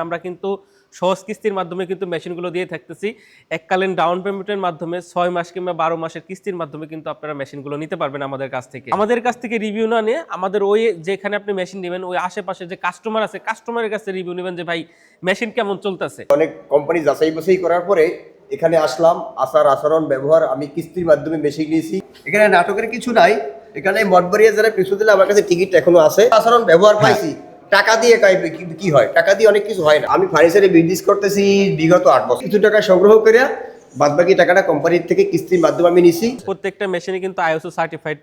আমরা কিন্তু সহজ কিস্তির মাধ্যমে কিন্তু মেশিনগুলো দিয়ে থাকতেছি। এককালীন ডাউন পেমেন্টের মাধ্যমে 6 মাস কিংবা 12 মাসের কিস্তির মাধ্যমে কিন্তু আপনারা মেশিনগুলো নিতে পারবেন আমাদের কাছ থেকে। আমাদের কাছ থেকে রিভিউ না নিয়ে আমাদের ওই যেখানে আপনি মেশিন নেবেন ওই আশেপাশে যে কাস্টমার আছে কাস্টমারের কাছে রিভিউ নেবেন যে ভাই মেশিন কেমন চলতেছে। অনেক কোম্পানি যাচাই বাছাই করার পরে এখানে আসলাম। আচার আচরণ ব্যবহার আমি কিস্তির মাধ্যমে মেশিন নিয়েছি। এখানে নাটকের কিছু নাই। এখানে মঠবাড়িয়া যারা কিছু দিলে আমার কাছে টিকিট এখনো আছে। আচরণ ব্যবহার পাইছি। টাকা দিয়ে কি হয়, টাকা দিয়ে অনেক কিছু হয় না। আমি ফার্নিচারে বিজনেস করতেছি বিগত 8 বছর। কিছু টাকা সংগ্রহ করে বাদবাকি টাকাটা কোম্পানির থেকে কিস্তির মাধ্যমে আমি নিছি। প্রত্যেকটা মেশিনে কিন্তু আইএসও সার্টিফাইড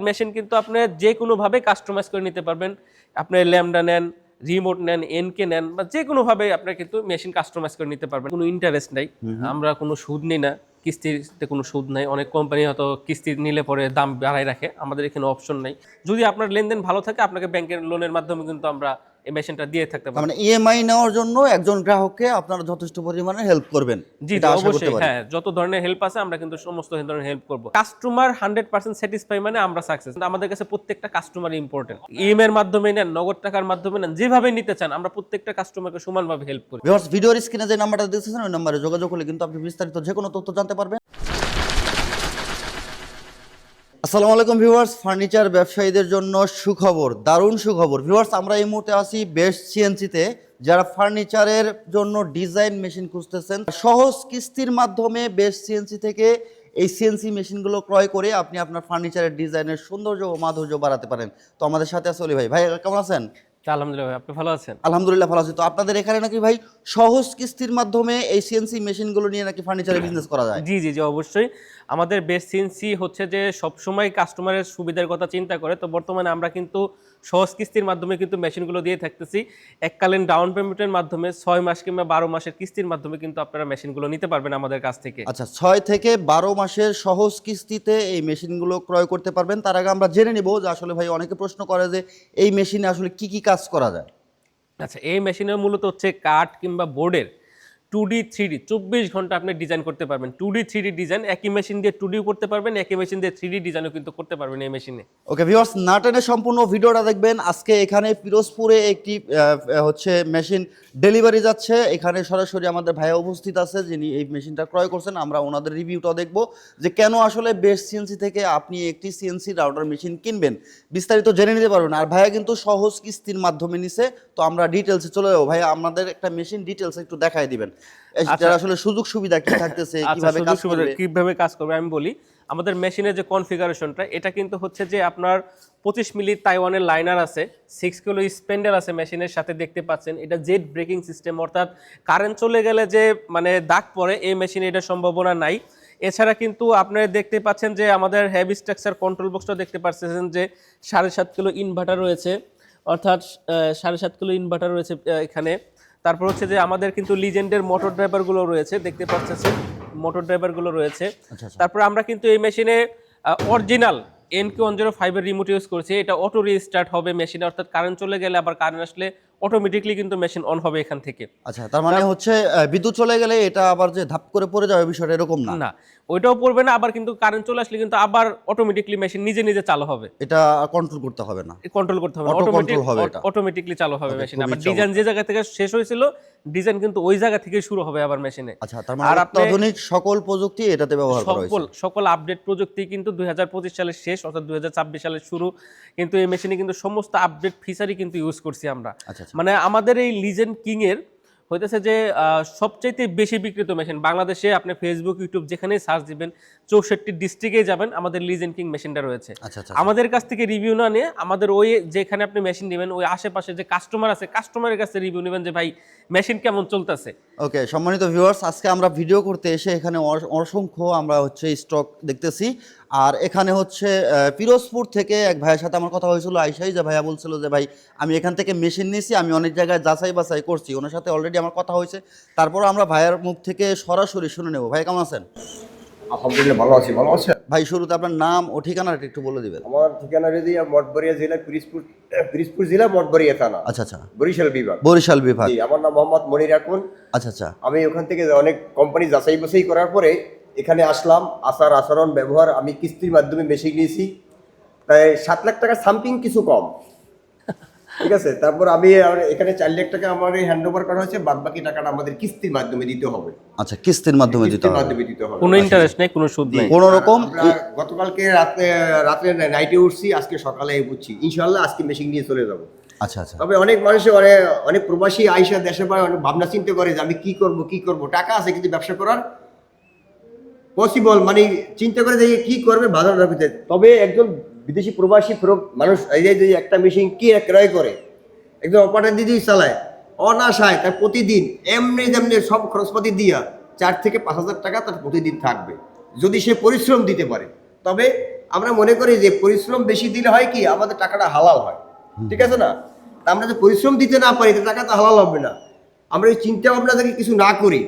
মেশিন কিন্তু আপনি যে কোনো ভাবে কাস্টমাইজ করে নিতে পারবেন। আপনি ল্যামডা নেন, রিমোট নেন, এনকে নেন বা যে কোনো ভাবে আপনারা কিন্তু মেশিন কাস্টমাইজ করে নিতে পারবেন। কোনো ইন্টারেস্ট নাই, আমরা কোনো সুদ নিই না, কিস্তিতে কোনো সুদ নাই। অনেক কোম্পানি হয়তো কিস্তি নিলে পরে দাম বাড়ায় রাখে, আমাদের এখানে অপশন নাই। যদি আপনার লেনদেন ভালো থাকে আপনাকে ব্যাংকের লোনের মাধ্যমে কিন্তু আমরা এই মেশিনটা দিয়ে থাকতে পারি। মানে ইএমআই নেওয়ার জন্য একজন গ্রাহককে আপনারা যথেষ্ট পরিমাণে হেল্প করবেন। জি অবশ্যই, হ্যাঁ, যত ধরনের হেল্প আছে আমরা কিন্তু সমস্ত ধরনের হেল্প করব। কাস্টমার 100% স্যাটিসফাই মানে আমরা সাকসেস। আমাদের কাছে প্রত্যেকটা কাস্টমার ইম্পর্টেন্ট। ইএমআই এর মাধ্যমে নেন, নগদ টাকার মাধ্যমে নেন, যেভাবে নিতে চান আমরা প্রত্যেকটা কাস্টমারকে সমানভাবে হেল্প করি। ভিউয়ার্স, ভিডিওর স্ক্রিনে যে নাম্বারটা দেখতেছেন ওই নম্বরে যোগাযোগ করলে কিন্তু আপনি বিস্তারিত যে কোনো তথ্য জানতে পারবেন। আসসালামু আলাইকুম ভিউয়ার্স, ফার্নিচার ব্যবসায়ীদের জন্য সুখবর, দারুণ সুখবর। ভিউয়ার্স, আমরা এই মুহূর্তে আছি বেস্ট সিএনসিতে। যারা ফার্নিচারের জন্য ডিজাইন মেশিন খুঁজতেছেন, সহজ কিস্তির মাধ্যমে বেস্ট সিএনসি থেকে এই সিএনসি মেশিনগুলো ক্রয় করে আপনি আপনার ফার্নিচারের ডিজাইনের সৌন্দর্য ও মাধুর্য বাড়াতে পারেন। তো আমাদের সাথে আছে অলি ভাই। ভাই কেমন আছেন? আলহামদুলিল্লাহ ভাই, আপনি ভালো আছেন? আলহামদুলিল্লাহ ভালো আছি। তো আপনাদের এখানে নাকি ভাই সহজ কিস্তির মাধ্যমে এই সিএনসি মেশিনগুলো নিয়ে নাকি ফার্নিচারের বিজনেস করা যায়? জি জি জি অবশ্যই। আমাদের বেস্ট সিএনসি হচ্ছে যে সবসময় কাস্টমারের সুবিধার কথা চিন্তা করে। তো বর্তমানে আমরা কিন্তু সহজ কিস্তির মাধ্যমে কিন্তু মেশিনগুলো দিয়ে থাকতেছি। এককালীন ডাউন পেমেন্টের মাধ্যমে 6 মাস কিংবা 12 মাসের কিস্তির মাধ্যমে কিন্তু আপনারা মেশিনগুলো নিতে পারবেন আমাদের কাছ থেকে। আচ্ছা, 6 থেকে 12 মাসের সহজ কিস্তিতে এই মেশিনগুলো ক্রয় করতে পারবেন। তার আগে আমরা জেনে নিব যে আসলে ভাই অনেকে প্রশ্ন করে যে এই মেশিনে আসলে কি কি কাজ করা যায়। আচ্ছা, এই মেশিনের মূলত হচ্ছে কাঠ কিংবা বোর্ডের 2D 3D 24 ঘন্টা আপনি ডিজাইন করতে পারবেন। 2D 3D ডিজাইন একই মেশিন দিয়ে 2D করতে পারবেন, একই মেশিন দিয়ে 3D ডিজাইনও কিন্তু করতে পারবেন এই মেশিনে। ওকে ভিউয়ার্স, না টেনে সম্পূর্ণ ভিডিওটা দেখবেন। আজকে এখানে পিরোজপুরে একটি হচ্ছে মেশিন ডেলিভারি যাচ্ছে। এখানে সরাসরি আমাদের ভাইয়া উপস্থিত আছে যিনি এই মেশিনটা ক্রয় করছেন। আমরা ওনাদের রিভিউটা দেখব যে কেন আসলে বেস্ট সিএনসি থেকে আপনি একটি সিএনসি রাউটার মেশিন কিনবেন, বিস্তারিত জেনে নিতে পারবেন। আর ভাইয়া কিন্তু সহজ কিস্তির মাধ্যমে নিছে। তো আমরা ডিটেলসে চলে যাবো। ভাইয়া আমাদের একটা মেশিন ডিটেলস একটু দেখাই দিবেন, যারা আসলে সুযোগ সুবিধা কি থাকতেছে, কিভাবে কাজ করবে আমি বলি। আমাদের মেশিনের যে কনফিগারেশনটা এটা কিন্তু হচ্ছে যে আপনার 25 মিলি তাইওয়ানের লাইনার আছে, 6 কিলো স্পেন্ডেল আছে মেশিনের সাথে, দেখতে পাচ্ছেন। এটা জেট ব্রেকিং সিস্টেম, অর্থাৎ কারেন্ট চলে গেলে যে মানে দাগ পড়ে এই মেশিনে এটা সম্ভাবনা নাই। এছাড়া কিন্তু আপনারা দেখতে পাচ্ছেন যে আমাদের হেভি স্ট্রাকচার কন্ট্রোল বক্সটা দেখতে পাচ্ছেন যে 7.5 কিলো ইনভার্টার রয়েছে, অর্থাৎ 7.5 কিলো ইনভার্টার রয়েছে এখানে। তারপর হচ্ছে যে আমাদের কিন্তু লিজেন্ডের মোটর ড্রাইভারগুলো রয়েছে, দেখতে পাচ্ছেন মোটর ড্রাইভারগুলো রয়েছে। তারপর আমরা কিন্তু এই মেশিনে অরিজিনাল NK105 এর রিমোট ইউজ করছি। এটা অটো রিস্টার্ট হবে মেশিনে, অর্থাৎ কারেন্ট চলে গেলে আবার কারেন্ট আসলে অটোমেটিকলি কিন্তু মেশিন অন হবে এখান থেকে। আচ্ছা, তার মানে হচ্ছে বিদ্যুৎ চলে গেলে এটা আবার যে ধাপ করে পড়ে যাবে বিষয়টা এরকম না? না, ওইটাও পড়বে না। আবার কিন্তু কারেন্ট চলে আসলে কিন্তু আবার অটোমেটিকলি মেশিন নিজে নিজে চালু হবে। এটা কন্ট্রোল করতে হবে না, কন্ট্রোল করতে হবে, অটোমেটিকলি চালু হবে মেশিন। আবার ডিজাইন যে জায়গা থেকে শেষ হয়েছিল ডিজাইন কিন্তু ওই জায়গা থেকে শুরু হবে আবার মেশিনে। আচ্ছা, তার মানে অত্যাধুনিক সকল প্রযুক্তি এটাতে ব্যবহার করা হয়েছে। সকল আপডেট প্রযুক্তি কিন্তু 2025 সালের শেষ অর্থাৎ 2026 সালের শুরু কিন্তু এই মেশিনে কিন্তু সমস্ত আপডেট ফিচারই কিন্তু ইউজ করছি আমরা। মানে আমাদের এই লিজেন্ড কিং এর হইতেছে যে সবচাইতে বেশি বিক্রিত মেশিন বাংলাদেশে। আপনি ফেসবুক, ইউটিউব যেখানেই সার্চ দিবেন 64 ডিস্ট্রিক্টে যাবেন আমাদের লিজেন্ড কিং মেশিনটা রয়েছে। আমাদের কাছ থেকে রিভিউ না নিয়ে আমাদের ওই যেখানে আপনি মেশিন নেবেন ওই আশেপাশে যে কাস্টমার আছে কাস্টমারের কাছে রিভিউ নেবেন যে ভাই মেশিন কেমন চলতেছে। ওকে সম্মানিত ভিউয়ার্স, আজকে আমরা ভিডিও করতে এসে এখানে অসংখ্য আমরা হচ্ছে স্টক দেখতেছি। আর এখানে হচ্ছে পিরোজপুর থেকে এক ভাইয়ের সাথে আমার কথা হয়েছিল আইসাই, যে ভাইয়া বলছিল যে ভাই আমি এখান থেকে মেশিন নিয়েছি, আমি অনেক জায়গায় যাচাই বাছাই করছি, ওনার সাথে অলরেডি আমার কথা হয়েছে। তারপর আমরা ভাইয়ের মুখ থেকে সরাসরি শুনে নেব। ভাই কেমন আছেন? আলহামদুলিল্লাহ ভালো আছি। ভালো আছেন ভাই? শুরুতে আপনার নাম ও ঠিকানাটা একটু বলে দিবেন। আমার ঠিকানা যদি মঠবাড়িয়া জেলা পিরোজপুর জেলা মঠবাড়িয়া থানা। আচ্ছা আচ্ছা, বরিশাল বিভাগ। বরিশাল বিভাগ। আমার নাম মোহাম্মদ মনির আকুন। আচ্ছা আচ্ছা, আমি ওখান থেকে অনেক কোম্পানি যাচাই বাছাই করার পরে এখানে আসলাম। আচার আচরণ ব্যবহার আমি কিস্তির মাধ্যমে মেশিন নিয়েছি, তাই 7 লাখ টাকা সামথিং কিছু কম। ঠিক আছে, তারপর আমি এখানে 4 লাখ টাকা আমার হ্যান্ড ওভার করা হয়েছে, বাদ বাকি টাকাটা আমাদের কিস্তির মাধ্যমে দিতে হবে। আচ্ছা, কিস্তির মাধ্যমে দিতে কিস্তির হবে, মাধ্যমে দিতে হবে। কোনো ইন্টারেস্ট নেই, কোনো সুদ নেই। কোনো রকম আমরা গতকালকে রাতে নাইটে উঠছি, আজকে সকালে উঠছি, ইনশাআল্লাহ আজকে মেশিন নিয়ে চলে যাব। আচ্ছা আচ্ছা, তবে অনেক মানুষ অনেক প্রবাসী আইসা দেশের বাইরে অনেক ভাবনা চিন্তা করে যে আমি কি করব, টাকা আছে কিন্তু ব্যবসা করার পসিবল, মানে চিন্তা করে যে কি করবে ভালো রাখতে। তবে একজন বিদেশি প্রবাসী মানুষ এই যে একটা মেশিন কি ক্রয় করে একদম অপারেটর দিদি চালায় অনাশায়, তার প্রতিদিন এমনি যেমনি সব খরচপাতি দিয়া 4 থেকে 5 হাজার টাকা তার প্রতিদিন থাকবে যদি সে পরিশ্রম দিতে পারে। তবে আমরা মনে করি যে পরিশ্রম বেশি দিলে হয় কি আমাদের টাকাটা হালাল হয়, ঠিক আছে না? তা আমরা যে পরিশ্রম দিতে না পারি তো টাকা তো হালাল হবে না। আমরা এই চিন্তা ভাবনা থেকে কিছু না করি,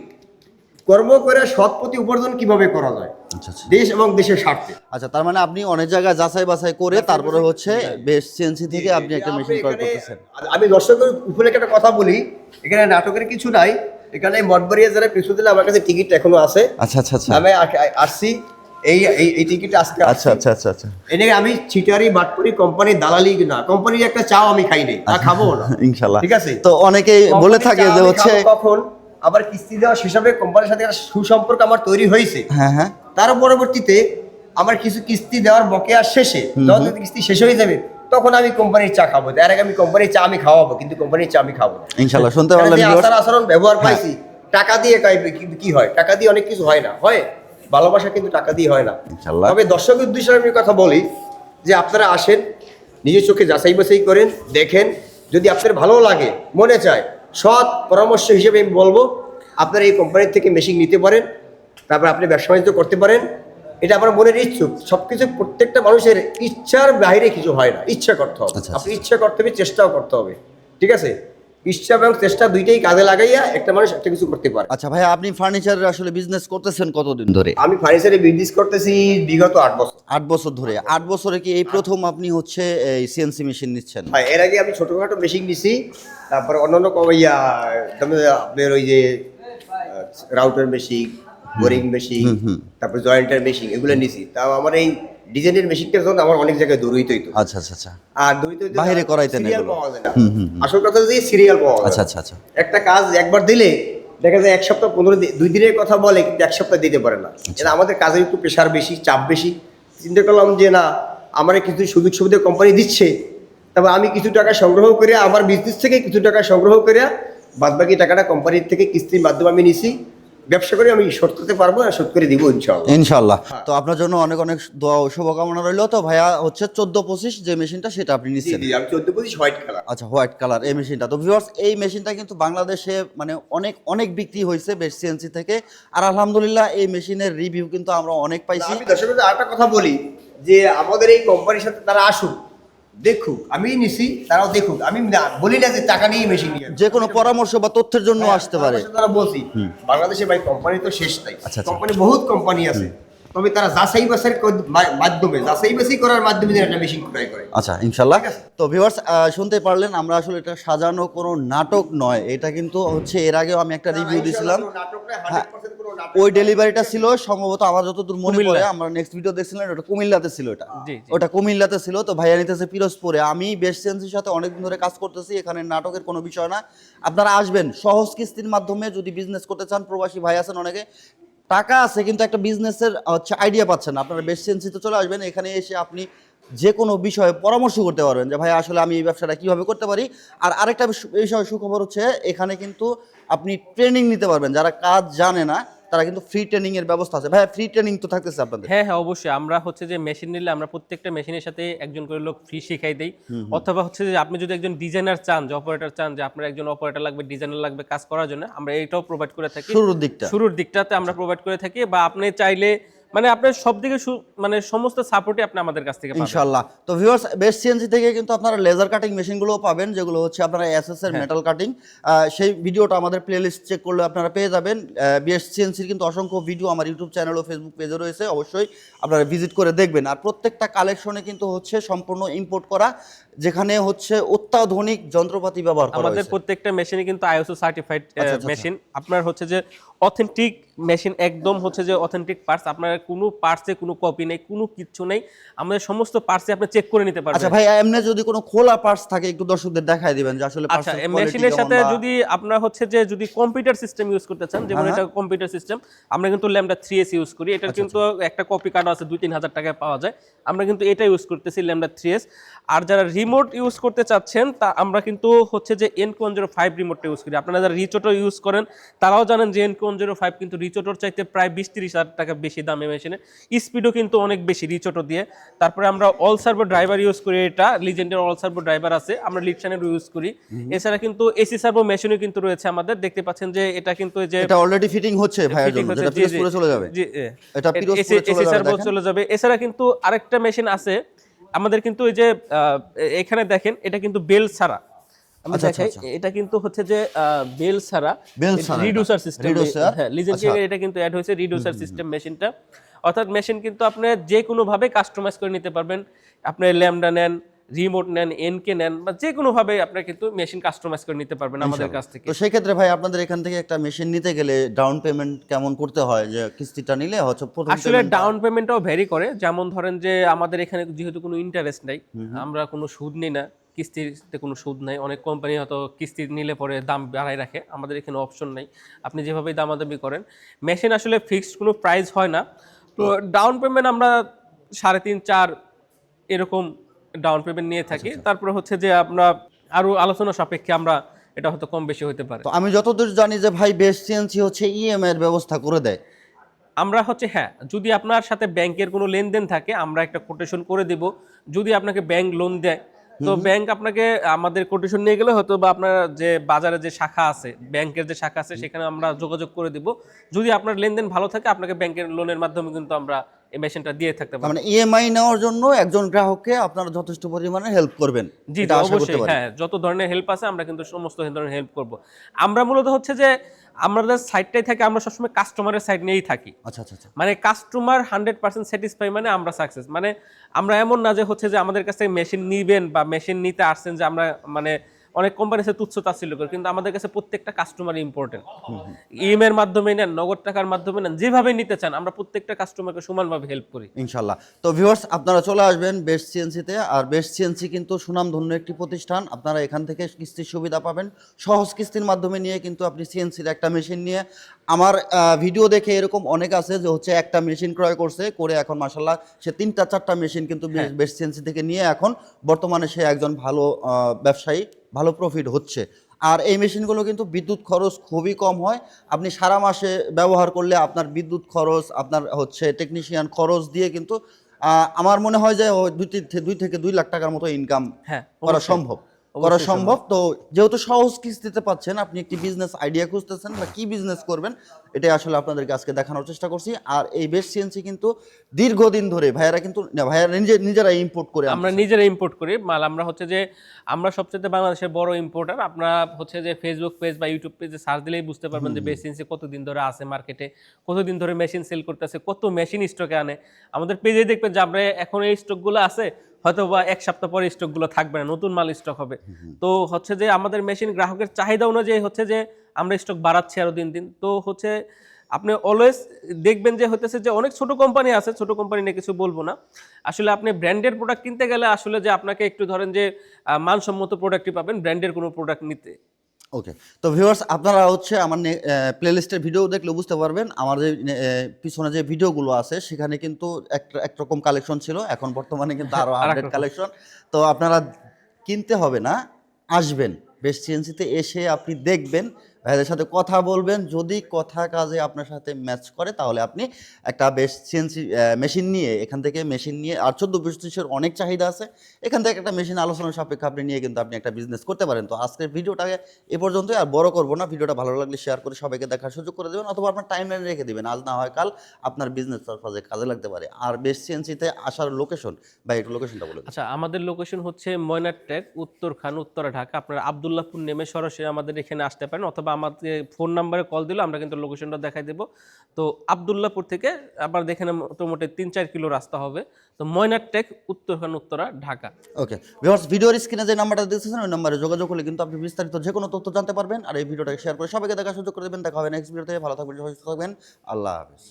কর্ম করে সৎ পথে উপার্জন কিভাবে করা যায় আচ্ছা আচ্ছা, দেশ এবং দেশের স্বার্থে। আচ্ছা, তার মানে আপনি অনেক জায়গায় যাচাই বাছাই করে তারপরে হচ্ছে বেস্ট সিএনসি থেকে আপনি একটা মেশিন ক্রয় করতেছেন। আমি দর্শকের উপরে একটা কথা বলি, এখানে নাটকের কিছু নাই, এখানে মঠবাড়িয়া যারা পিছু দিলে আমার কাছে টিকিট এখনো আছে। আচ্ছা আচ্ছা আচ্ছা, আমি আসছি এই টিকিট আজকে আচ্ছা আচ্ছা আচ্ছা আচ্ছা, এনে আমি চিটারি বাটপুরি কোম্পানির দালালি না, কোম্পানির একটা চাও আমি খাই নাই আর খাবো না ইনশাআল্লাহ। ঠিক আছে, তো অনেকেই বলে থাকে যে হচ্ছে কখন আবার কিস্তি দেওয়া শেষ হবে, কোম্পানির সাথে একটা সুসম্পর্ক আমার তৈরি হয়েছে। হ্যাঁ হ্যাঁ, তার পরবর্তীতে আমার কিছু কিস্তি দেওয়ার বকেয়া শেষে যখন কিস্তি শেষ হয়ে যাবে তখন আমি কোম্পানির চা খাবো, তার আগে আমি কোম্পানির চা আমি খাওয়াবো, কিন্তু কোম্পানির চা আমি খাবো না। ইনশাআল্লাহ। শুনতে পারলেন আচার আচরণ ব্যবহার পাইছি, টাকা দিয়ে কি হয়, টাকা দিয়ে অনেক কিছু হয় না, হয় ভালোবাসা কিন্তু টাকা দিয়ে হয় না ইনশাআল্লাহ। তবে দর্শকের উদ্দেশ্যে আমি কথা বলি যে আপনারা আসেন, নিজের চোখে যাচাই বাছাই করেন, দেখেন, যদি আপনার ভালো লাগে মনে চায়, সৎ পরামর্শ হিসেবে আমি বলবো আপনারা এই কোম্পানির থেকে মেশিন নিতে পারেন, তারপর আপনি ব্যবসা বাণিজ্য করতে পারেন। এটা আমার মনের ইচ্ছুক, সবকিছু প্রত্যেকটা মানুষের ইচ্ছার বাইরে কিছু হয় না, ইচ্ছা করতে হবে। আচ্ছা, আপনি ইচ্ছা করতে হবে, চেষ্টাও করতে হবে, ঠিক আছে? ইচ্ছা এবং চেষ্টা দুইটাই কাজে লাগাইয়া একটা মানুষ একটা কিছু করতে পারে। আচ্ছা ভাই, আপনি ফার্নিচারের আসলে বিজনেস করতেছেন কতদিন ধরে? আমি ফার্নিচারে বিজনেস করতেছি বিগত 8 বছর। 8 বছর ধরে। 8 বছরে কি এই প্রথম আপনি হচ্ছে এই সিএনসি মেশিন নিচ্ছেন? হ্যাঁ, এর আগে আমি ছোটখাটো মেশিন নিছি, তারপরে অন্যান্য আপনার ওই যে রাউটার মেশিন, বোরিং মেশিন, তারপর জয়েন্টার মেশিন এগুলো নিছি। তাও আমার এই ডিজাইনের মেশিনটার জন্য আমার অনেক জায়গায় দৌড়িতে হইতো। আচ্ছা আচ্ছা আচ্ছা, আর দৌড়িতে হইতো বাইরে করাইতেন সিরিয়াল এগুলো? পাওয়া যায় না। আসল কথা হচ্ছে সিরিয়াল পাওয়া যায় আচ্ছা না। আচ্ছা আচ্ছা, একটা কাজ একবার দিলে দেখা যায় 1 সপ্তাহ 15 দিন, 2 দিনের কথা বলে কিন্তু 1 সপ্তাহ দিতে পারে না। এটা আমাদের কাজের একটু প্রেশার বেশি, চাপ বেশি। চিন্তা করলাম যে না, আমার কিছু সুযোগ সুবিধা কোম্পানি দিচ্ছে, তবে আমি কিছু টাকা সংগ্রহ করে আমার বিজনেস থেকে কিছু টাকা সংগ্রহ করে বাদবাকি টাকাটা কোম্পানির থেকে কিস্তির মাধ্যমে আমি নিছি। ব্যবসা করে আমি শোধ করতে পারবো, আর শোধ করে দিব ইনশাআল্লাহ। ইনশাআল্লাহ। তো আপনার জন্য অনেক অনেক দোয়া ও শুভকামনা রইল। তো ভাইয়া হচ্ছে 1425 যে মেশিনটা সেটা আপনি জি নিচ্ছেন? জি, আমি 14 হোয়াইট কালার। আচ্ছা, হোয়াইট কালার এই মেশিনটা। তো ভিউয়ার্স, এই মেশিনটা কিন্তু বাংলাদেশে মানে অনেক অনেক বিক্রি হয়েছে বেস্ট সিএনসি থেকে, আর আলহামদুলিল্লাহ এই মেশিনের রিভিউ কিন্তু আমরা অনেক পাইছি। আমি দর্শকদের আরেকটা কথা বলি যে আমাদের এই কোম্পানির সাথে তারা আসুক, দেখুক, আমি নিছি তারাও দেখুক। আমি বলি না যে টাকা নিয়ে মেশিন নিয়ে, যে কোনো পরামর্শ বা তথ্যের জন্য আসতে পারে। তারা বলছি বাংলাদেশে ভাই কোম্পানি তো শেষ নাই, আচ্ছা, আচ্ছা। কোম্পানি বহুত কোম্পানি আছে, তবে তারা যাচাই বাছাই মাধ্যমে যাচাই বাছাই করার মাধ্যমে একটা মেশিন ক্রয় করে। আচ্ছা, ইনশাল্লাহ। ঠিক আছে। তো ভিউয়ার্স, শুনতে পারলেন, আমরা আসলে এটা সাজানো কোনো নাটক নয়, এটা কিন্তু হচ্ছে এর আগেও আমি একটা রিভিউ দিয়েছিলাম। ওই ডেলিভারিটা ছিল সম্ভবত আমার যতদূর মনে পড়ে, আমরা নেক্সট ভিডিও দেখছিলাম ওটা কুমিল্লাতে ছিল। জি, জি। ওটা কুমিল্লাতে ছিল। তো ভাইয়া নিতেছে পিরোজপুরে। আমি বেস্ট সেন্সির সাথে অনেকদিন ধরে কাজ করতেছি, এখানে নাটকের কোনো বিষয় না। আপনারা আসবেন সহজ কিস্তির মাধ্যমে যদি বিজনেস করতে চান। প্রবাসী ভাই আছেন অনেকে, টাকা আছে কিন্তু একটা বিজনেসের হচ্ছে আইডিয়া পাচ্ছেন না, আপনারা বেস্ট সেন্সিতে চলে আসবেন। এখানে এসে আপনি যে কোনো বিষয়ে পরামর্শ করতে পারবেন যে ভাই আসলে আমি এই ব্যবসাটা কীভাবে করতে পারি। আর আরেকটা বিষয় সুখবর হচ্ছে এখানে কিন্তু আপনি ট্রেনিং নিতে পারবেন, যারা কাজ জানে না তারা কিন্তু ফ্রি ট্রেনিং এর ব্যবস্থা আছে। ভাই, ফ্রি ট্রেনিং তো থাকতেছে আপনাদের? হ্যাঁ হ্যাঁ, অবশ্যই। আমরা হচ্ছে যে মেশিন নিলে আমরা প্রত্যেকটা মেশিনের সাথে একজন করে লোক ফ্রি শিখাই দেই। অথবা হচ্ছে যে আপনি যদি একজন ডিজাইনার চান, যে অপারেটর চান, যে আপনার একজন অপারেটর লাগবে, ডিজাইনার লাগবে কাজ করার জন্য, আমরা এইটাও প্রোভাইড করে থাকি। শুরুর দিকটাতে আমরা প্রোভাইড করে থাকি, বা আপনি চাইলে মানে আপনার সব দিকে মানে সমস্ত সাপোর্টই আপনি আমাদের কাছ থেকে পাবেন ইনশাআল্লাহ। তো ভিউয়ার্স, বেস্ট সিএনসি থেকে কিন্তু আপনারা লেজার কাটিং মেশিনগুলোও পাবেন, যেগুলো হচ্ছে আপনারা এসএস এর মেটাল কাটিং। সেই ভিডিওটা আমাদের প্লেলিস্ট চেক করলে আপনারা পেয়ে যাবেন। বেস্ট সিএনসির কিন্তু অসংখ্য ভিডিও আমার ইউটিউব চ্যানেল ও ফেসবুক পেজে রয়েছে, অবশ্যই আপনারা ভিজিট করে দেখবেন। আর প্রত্যেকটা কালেকশনে কিন্তু হচ্ছে সম্পূর্ণ ইম্পোর্ট করা, যেখানে হচ্ছে অত্যাধুনিক যন্ত্রপাতি ব্যবহার করা আমাদের হয়েছে। প্রত্যেকটা মেশিনে কিন্তু আইএসও সার্টিফাইড আচ্ছা। মেশিন। আপনার হচ্ছে যে অথেন্টিক মেশিন, একদম হচ্ছে যে অথেন্টিক পার্টস, আপনার কোনো পার্টসে কোনো কপি নেই, কোনো কিচ্ছু নেই, আমাদের সমস্ত পার্টসে আপনি চেক করে নিতে পারবেন। আচ্ছা ভাই, এমনি যদি কোনো খোলা পার্টস থাকে একটু দর্শকদের দেখাই দিবেন যে আসলে আচ্ছা, পার্টসের এই কোয়ালিটি মেশিনের কেমন সাথে বা যদি আপনার হচ্ছে যে যদি কম্পিউটার সিস্টেম ইউজ করতে চান, যেমন এটা কম্পিউটার সিস্টেম, আমরা কিন্তু ল্যামডা 3S ইউজ করি। এটার কিন্তু একটা কপি কার্ড আছে 2-3 হাজার টাকায় পাওয়া যায়, আমরা কিন্তু এটা ইউজ করতেছি ল্যামডা 3S। আর যারা রিমোট ইউজ করতে চাচ্ছেন, তা আমরা কিন্তু হচ্ছে যে NK105 রিমোটটা ইউজ করি। আপনারা যারা রিচোটো ইউজ করেন তারাও জানেন যে NK105 কিন্তু রিচোটোর চাইতে প্রায় 20-30 হাজার টাকা বেশি দামে মেশিনে, স্পিডও কিন্তু অনেক বেশি রিচোটো দিয়ে। তারপরে আমরা অল সার্ভো ড্রাইভার ইউজ করি, এটা লিজেন্ডের অল সার্ভো ড্রাইভার আছে, আমরা লিপশানের ইউজ করি। এছাড়া কিন্তু এসি সার্ভো মেশিনও কিন্তু রয়েছে আমাদের, দেখতে পাচ্ছেন যে এটা কিন্তু এই যে এটা অলরেডি ফিটিং হচ্ছে ভাইয়ের fitting জন্য, হচ্ছে, যেটা জি, পিরোজপুরে চলে যাবে। জি, এটা পিরোজপুরে চলে এসি যাবে, সার্ভো দেখেন। চলে যাবে। এছাড়া কিন্তু আরেকটা মেশিন আছে আমাদের, কিন্তু এই যে এখানে দেখেন এটা কিন্তু বেল ছাড়া, আমি আচ্ছা, দেখাই, আচ্ছা। এটা কিন্তু হচ্ছে যে বেল ছাড়া বেল ছাড়া এটা। Reducer system. Reducer? হ্যাঁ, লিজেন্ডের আচ্ছা। এটা কিন্তু অ্যাড হয়েছে রিডিউসার সিস্টেম মেশিনটা। অর্থাৎ মেশিন কিন্তু আপনি যে কোনো ভাবে কাস্টমাইজ করে নিতে পারবেন। আপনি ল্যামডা নেন, রিমোট নেন, এনকে নেন, বা যে কোনো ভাবে আপনি কিন্তু মেশিন কাস্টমাইজ করে নিতে পারবেন আমাদের কাছ থেকে। তো সেই ক্ষেত্রে ভাই আপনাদের এখান থেকে একটা মেশিন নিতে গেলে ডাউন পেমেন্ট কেমন করতে হয়, যে কিস্তিটা নিলে হচ্ছে প্রথম আসলে payment- ডাউন পেমেন্টটাও ভ্যারি করে। যেমন ধরেন যে আমাদের এখানে যেহেতু কোনো ইন্টারেস্ট নাই, আমরা কোনো সুদ নিই না, কিস্তিতে কোনো সুদ নাই। অনেক কোম্পানি হয়তো কিস্তি নিলে পরে দাম বাড়ায় রাখে, আমাদের এখানে অপশন নাই, আপনি যেভাবেই দামাদামি করেন। মেশিন আসলে ফিক্সড কোনো প্রাইস হয় না। তো ডাউন পেমেন্ট আমরা 3.5-4 এরকম ডাউন পেমেন্ট নিয়ে থাকি। তারপরে হচ্ছে যে আমরা আরো আলোচনা সাপেক্ষে আমরা এটা হয়তো কম বেশি হতে পারে। তো আমি যতদূর জানি যে ভাই বেস্ট সিএনসি হচ্ছে ইএমআই এর ব্যবস্থা করে দেয়। আমরা হচ্ছে, হ্যাঁ, যদি আপনার সাথে ব্যাংকের কোনো লেনদেন থাকে আমরা একটা কোটেশন করে দেব। যদি আপনাকে ব্যাংক লোন দেয়, তো ব্যাংক আপনাকে আমাদের কোটেশন নিয়ে গেলে হয়তো বা আপনার যে বাজারে যে শাখা আছে, ব্যাংকের যে শাখা আছে, সেখানে আমরা যোগাযোগ করে দিব। যদি আপনার লেনদেন ভালো থাকে, আপনাকে ব্যাংকের লোনের মাধ্যমে কিন্তু আমরা এই মেশিনটা দিয়ে থাকতে তার পারি। মানে ইএমআই নেওয়ার জন্য একজন গ্রাহককে আপনারা যথেষ্ট পরিমাণে হেল্প করবেন, জি, এটা আশা করতে অবশ্যই, পারি। হ্যাঁ, যত ধরনের হেল্প আছে আমরা কিন্তু সমস্ত ধরনের হেল্প করব। আমরা মূলত হচ্ছে যে আমাদের সাইডটাই থাকে, আমরা সবসময় কাস্টমারের সাইড নিয়েই থাকি। আচ্ছা। মানে কাস্টমার 100% স্যাটিসফাই, মানে আমরা সাকসেস। মানে আমরা এমন না যে হচ্ছে যে আমাদের কাছ থেকে মেশিন নিবেন বা মেশিন নিতে আসছেন যে আমরা মানে অনেক কোম্পানি আছে তুচ্ছ তাচ্ছিল্য করে, কিন্তু আমাদের কাছে প্রত্যেকটা কাস্টমার ইম্পর্টেন্ট। ইএমআই এর মাধ্যমে নেন, নগদ টাকার মাধ্যমে নেন, যেভাবে নিতে চান, আমরা প্রত্যেকটা কাস্টমারকে সমানভাবে হেল্প করি। ইনশাল্লাহ। তো ভিউয়ার্স, আপনারা চলে আসবেন বেস্ট সিএনসিতে। আর বেস্ট সিএনসি কিন্তু সুনামধন্য একটি প্রতিষ্ঠান, আপনারা এখান থেকে কিস্তির সুবিধা পাবেন। সহজ কিস্তির মাধ্যমে নিয়ে কিন্তু আপনি সিএনসির একটা মেশিন নিয়ে, আমার ভিডিও দেখে এরকম অনেক আছে যে হচ্ছে একটা মেশিন ক্রয় করছে, করে এখন মাশাল্লাহ সে 3-4টা মেশিন কিন্তু বেস্ট সিএনসি থেকে নিয়ে এখন বর্তমানে সে একজন ভালো ব্যবসায়ী, ভালো প্রফিট হচ্ছে। আর এই মেশিনগুলো কিন্তু বিদ্যুৎ খরচ খুবই কম হয়। আপনি সারা মাসে ব্যবহার করলে আপনার বিদ্যুৎ খরচ, আপনার হচ্ছে টেকনিশিয়ান খরচ দিয়ে কিন্তু আমার মনে হয় যে 2 থেকে 2 লাখ টাকার মতো ইনকাম হ্যাঁ, করা অবশ্যই। সম্ভব। তো যেহেতু সহজ কিস্তিতে পাচ্ছেন, আপনি একটি বিজনেস আইডিয়া খুঁজতেছেন বা কি বিজনেস করবেন, এটাই আসলে আপনাদেরকে আজকে দেখানোর চেষ্টা করছি। আর এই বেস্ট সিএনসি কিন্তু দীর্ঘদিন ধরে ভাইয়ারা কিন্তু নিজেরা ইম্পোর্ট করে আমরা নিজেরা ইম্পোর্ট করি মাল। আমরা হচ্ছে যে আমরা সবচেয়ে বাংলাদেশের বড় ইম্পোর্টার। আপনারা হচ্ছে যে ফেসবুক পেজ বা ইউটিউব পেজে সার্চ দিলেই বুঝতে পারবেন যে বেস্ট সিএনসি কতদিন ধরে আছে মার্কেটে, কতদিন ধরে মেশিন সেল করতেছে, কত মেশিন স্টকে আনে। আমাদের পেজে দেখবেন যে আমরা এখন এই স্টকগুলো আছে, হয়তো বা 1 সপ্তাহ পরে স্টকগুলো থাকবে না, নতুন মাল স্টক হবে। তো হচ্ছে যে আমাদের মেশিন গ্রাহকের চাহিদা অনুযায়ী হচ্ছে যে আমরা স্টক বাড়াচ্ছি আরো দিন দিন। তো হচ্ছে আপনি অলওয়েজ দেখবেন যে হতেছে যে অনেক ছোট কোম্পানি আছে, ছোট কোম্পানি নিয়ে কিছু বলবো না। আসলে আপনি ব্র্যান্ডের প্রোডাক্ট কিনতে গেলে আসলে যে আপনাকে একটু ধরেন যে মানসম্মত প্রোডাক্টই পাবেন, ব্র্যান্ডের কোনো প্রোডাক্ট নিতে। ওকে। তো ভিউয়ার্স, আপনারা হচ্ছে আমার প্লেলিস্টের ভিডিও দেখলে বুঝতে পারবেন আমার যে পিছনে যে ভিডিওগুলো আছে সেখানে কিন্তু একরকম কালেকশন ছিল, এখন বর্তমানে কিন্তু আরো আপডেট কালেকশন। তো আপনারা কিনতে হবে না, আসবেন বেস্ট সিএনসিতে, এসে আপনি দেখবেন, ভাইদের সাথে কথা বলবেন। যদি কথা কাজে আপনার সাথে ম্যাচ করে তাহলে আপনি একটা বেস্ট সিএনসি মেশিন নিয়ে, এখান থেকে মেশিন নিয়ে, আর 14-20 অনেক চাহিদা আছে, এখান থেকে একটা মেশিন আলোচনার সাপেক্ষে আপনি নিয়ে কিন্তু আপনি একটা বিজনেস করতে পারেন। তো আজকের ভিডিওটাকে এ পর্যন্তই, আর বড় করবো না। ভিডিওটা ভালো লাগলে শেয়ার করে সবাইকে দেখার সুযোগ করে দেবেন, অথবা আপনার টাইম লাইনে রেখে দেবেন, আজ না হয় কাল আপনার বিজনেস পারপাজে কাজে লাগতে পারে। আর বেস্ট সিএনসিতে আসার লোকেশন, ভাই একটু লোকেশনটা বলে দিন। আচ্ছা, আমাদের লোকেশন হচ্ছে ময়নারটেক, উত্তরখান, উত্তরা, ঢাকা। আপনারা আব্দুল্লাহপুর নেমে সরাসরি আমাদের এখানে আসতে পারেন, অথবা আমাদের ফোন নাম্বারে কল দিলে আমরা কিন্তু লোকেশনটা দেখাই দেবো। তো আবদুল্লাপুর থেকে আবার দেখে নেন মোটামুটি 3-4 কিলো রাস্তা হবে। তো ময়নার টেক, উত্তরখান উত্তরা, ঢাকা। ওকে ভিউয়ার্স, ভিডিওর স্ক্রিনে যে নাম্বারটা দেখতেছেন ওই নাম্বারে যোগাযোগ করলে কিন্তু আপনি বিস্তারিত যে কোনো তথ্য জানতে পারবেন। আর এই ভিডিওটাকে শেয়ার করে সবাইকে দেখার সুযোগ করে দেবেন। দেখা হবে নেক্সট ভিডিওতে। ভালো থাকবেন, সুস্থ থাকবেন। আল্লাহ হাফেজ।